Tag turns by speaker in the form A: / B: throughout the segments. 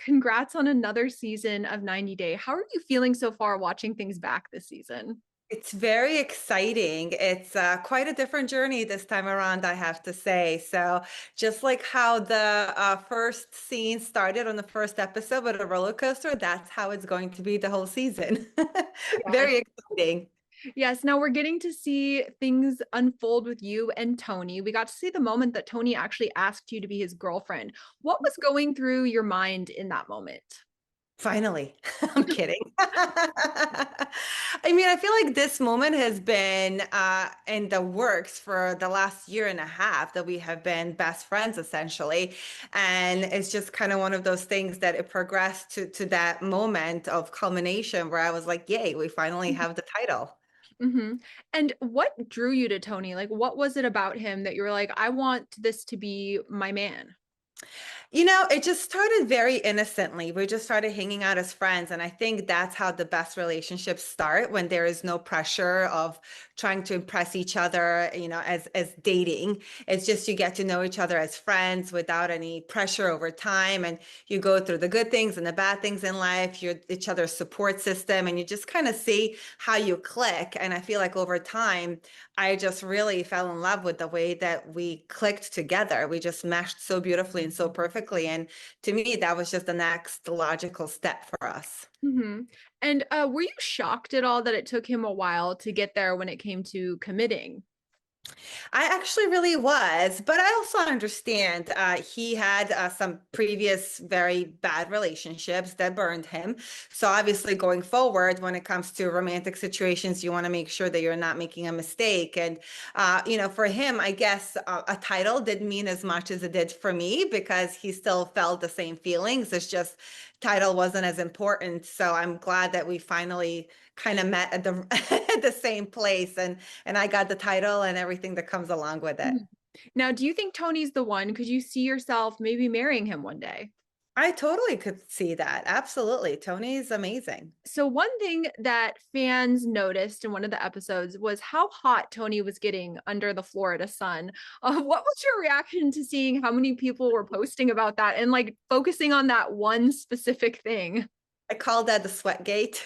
A: congrats on another season of 90 Day. How are you feeling so far watching things back this season?
B: It's very exciting. It's quite a different journey this time around, I have to say. So, just like how the first scene started on the first episode with a roller coaster, that's how it's going to be the whole season.
A: Yes.
B: Very exciting.
A: Yes, now we're getting to see things unfold with you and Tony. We got to see the moment that Tony actually asked you to be his girlfriend. What was going through your mind in that moment?
B: Finally, I'm kidding. I mean, I feel like this moment has been in the works for the last year and a half that we have been best friends essentially. And it's just kind of one of those things that it progressed to that moment of culmination where I was like, yay, we finally have the title.
A: Hmm. And what drew you to Tony? Like, what was it about him that you were like, I want this to be my man?
B: It just started very innocently. We just started hanging out as friends. And I think that's how the best relationships start when there is no pressure of trying to impress each other, as dating. It's just you get to know each other as friends without any pressure over time. And you go through the good things and the bad things in life. You're each other's support system, and you just kind of see how you click. And I feel like over time, I just really fell in love with the way that we clicked together. We just meshed so beautifully and so perfectly. And to me, that was just the next logical step for us.
A: Hmm. And were you shocked at all that it took him a while to get there when it came to committing?
B: I actually really was, but I also understand he had some previous very bad relationships that burned him. So obviously, going forward, when it comes to romantic situations, you want to make sure that you're not making a mistake. And for him, I guess a title didn't mean as much as it did for me because he still felt the same feelings. It's just title wasn't as important. So I'm glad that we finally kind of met at the at the same place, and I got the title and everything that comes along with it.
A: Mhm. Now, do you think Tony's the one? Could you see yourself maybe marrying him one day?
B: I totally could see that. Absolutely. Tony's amazing.
A: So, one thing that fans noticed in one of the episodes was how hot Tony was getting under the Florida sun. What was your reaction to seeing how many people were posting about that and like focusing on that one specific thing?
B: I call that the sweat gate.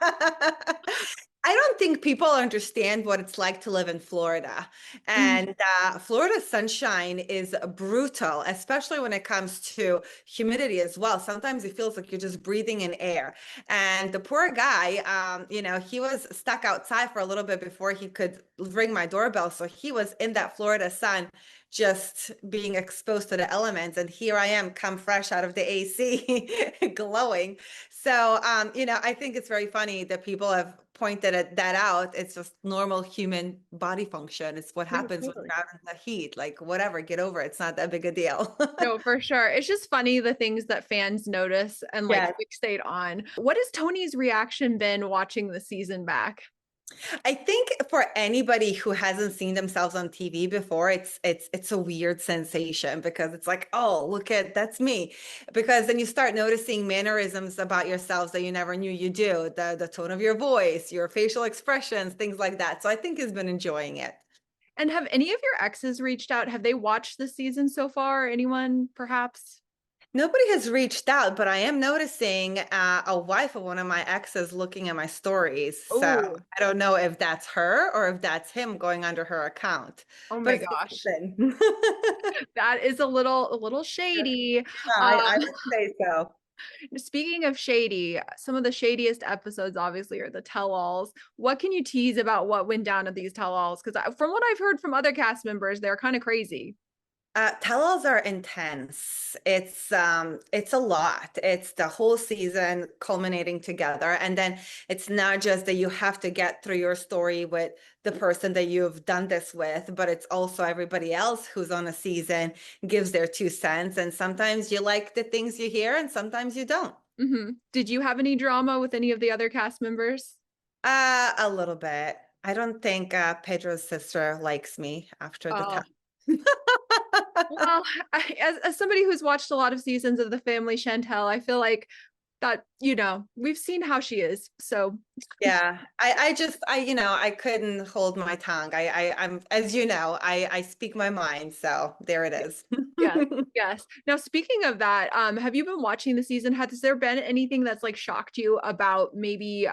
B: I don't think people understand what it's like to live in Florida.
A: Mhm.
B: And Florida sunshine is brutal, especially when it comes to humidity as well. Sometimes it feels like you're just breathing in air. And the poor guy, he was stuck outside for a little bit before he could ring my doorbell. So he was in that Florida sun, just being exposed to the elements. And here I am, come fresh out of the AC, glowing. So, I think it's very funny that people have pointed that out. It's just normal human body function. It's what
A: No,
B: happens when
A: totally.
B: you're out in the heat. Like, whatever, get over it. It's not that big a deal.
A: No, for sure. It's just funny the things that fans notice and like
B: Yes.
A: fixate on. What has Tony's reaction been watching the season back?
B: I think for anybody who hasn't seen themselves on TV before, it's a weird sensation because it's like, oh, look at that's me. Because then you start noticing mannerisms about yourselves that you never knew you do, the tone of your voice, your facial expressions, things like that. So I think he's been enjoying it.
A: And have any of your exes reached out? Have they watched the season so far? Anyone perhaps?
B: Nobody has reached out, but I am noticing a wife of one of my exes looking at my stories. So
A: Oh,
B: I don't know if that's her or if that's him going under her account,
A: oh
B: but
A: my
B: it's just
A: gosh.
B: something.
A: That is a little shady.
B: Yeah, I would say so.
A: Speaking of shady, some of the shadiest episodes obviously are the tell-alls. What can you tease about what went down at these tell-alls? Because from what I've heard from other cast members, they're kind of crazy.
B: Tell-alls are intense. It's a lot. It's the whole season culminating together. And then it's not just that you have to get through your story with the person that you've done this with, but it's also everybody else who's on a season gives their 2 cents. And sometimes you like the things you hear and sometimes you don't.
A: Hmm. Did you have any drama with any of the other cast members?
B: A little bit. I don't think Pedro's sister likes me after the
A: Oh,
B: time.
A: well, as somebody who's watched a lot of seasons of The Family Chantel, I feel like that, we've seen how she is. So
B: Yeah, I couldn't hold my tongue. I'm, as you know, I speak my mind. So there it is.
A: yes, yes. Now, speaking of that, have you been watching the season? Has there been anything that's like shocked you about maybe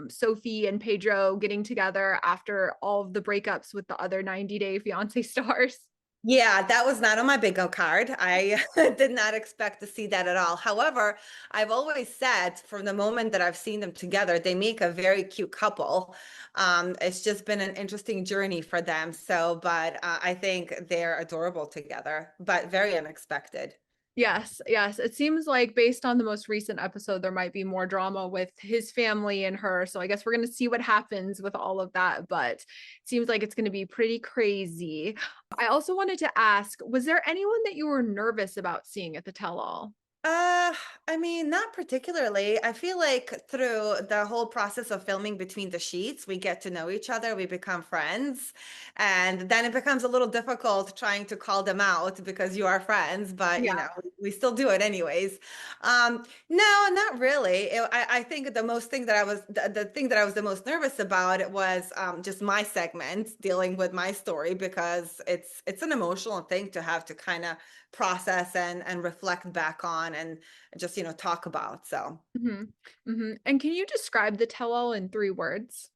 A: Sophie and Pedro getting together after all of the breakups with the other 90-day fiance stars?
B: Yeah, that was not on my bingo card. I did not expect to see that at all. However, I've always said from the moment that I've seen them together, they make a very cute couple. It's just been an interesting journey for them. So, but I think they're adorable together, but very unexpected.
A: Yes, yes. It seems like based on the most recent episode, there might be more drama with his family and her. So I guess we're going to see what happens with all of that. But it seems like it's going to be pretty crazy. I also wanted to ask, was there anyone that you were nervous about seeing at the tell-all?
B: Uh, I mean, not particularly. I feel like through the whole process of filming between the sheets, we get to know each other, we become friends, and then it becomes a little difficult trying to call them out because you are friends, but
A: Yeah.
B: we still do it anyways. No, not really. I think the most thing that the thing that I was the most nervous about was just my segment dealing with my story because it's an emotional thing to have to kind of process and reflect back on and just talk about. So
A: hmm And can you describe the tell-all in 3 words?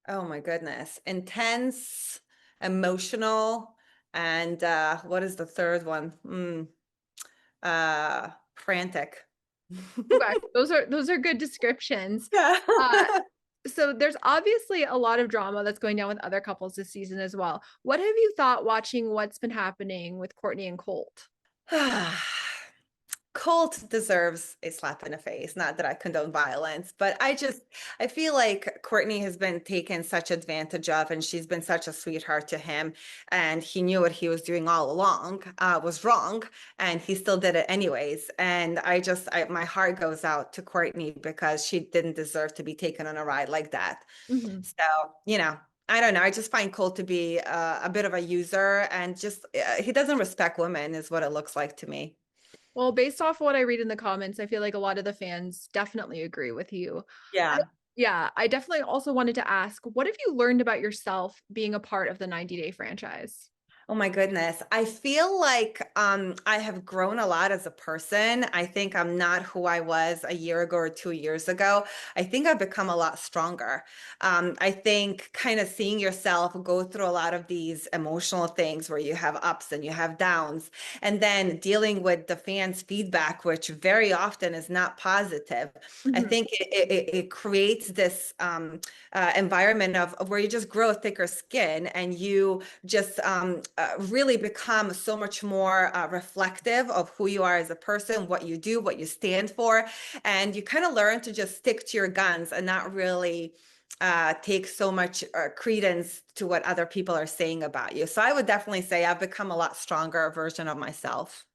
B: oh my goodness, intense, emotional, and what is the third one? Frantic.
A: Okay, those are good descriptions.
B: Yeah.
A: Uh, so there's obviously a lot of drama that's going down with other couples this season as well. What have you thought watching what's been happening with Courtney and Colt?
B: Colt deserves a slap in the face. Not that I condone violence, but I feel like Courtney has been taken such advantage of, and she's been such a sweetheart to him. And he knew what he was doing all along was wrong, and he still did it anyways. And my heart goes out to Courtney because she didn't deserve to be taken on a ride like that.
A: Mhm.
B: So, I don't know. I just find Colt to be a bit of a user, and just he doesn't respect women, is what it looks like to me.
A: Well, based off what I read in the comments, I feel like a lot of the fans definitely agree with you. I,
B: Yeah.
A: yeah, I definitely also wanted to ask, what have you learned about yourself being a part of the 90-day franchise?
B: Oh my goodness. I feel like I have grown a lot as a person. I think I'm not who I was a year ago or 2 years ago. I think I've become a lot stronger. I think kind of seeing yourself go through a lot of these emotional things where you have ups and you have downs, and then dealing with the fans' feedback, which very often is not positive. I
A: Mhm.
B: think it creates this environment of where you just grow thicker skin, and you just really become so much more reflective of who you are as a person, what you do, what you stand for. And you kind of learn to just stick to your guns and not really take so much credence to what other people are saying about you. So I would definitely say I've become a lot stronger version of myself.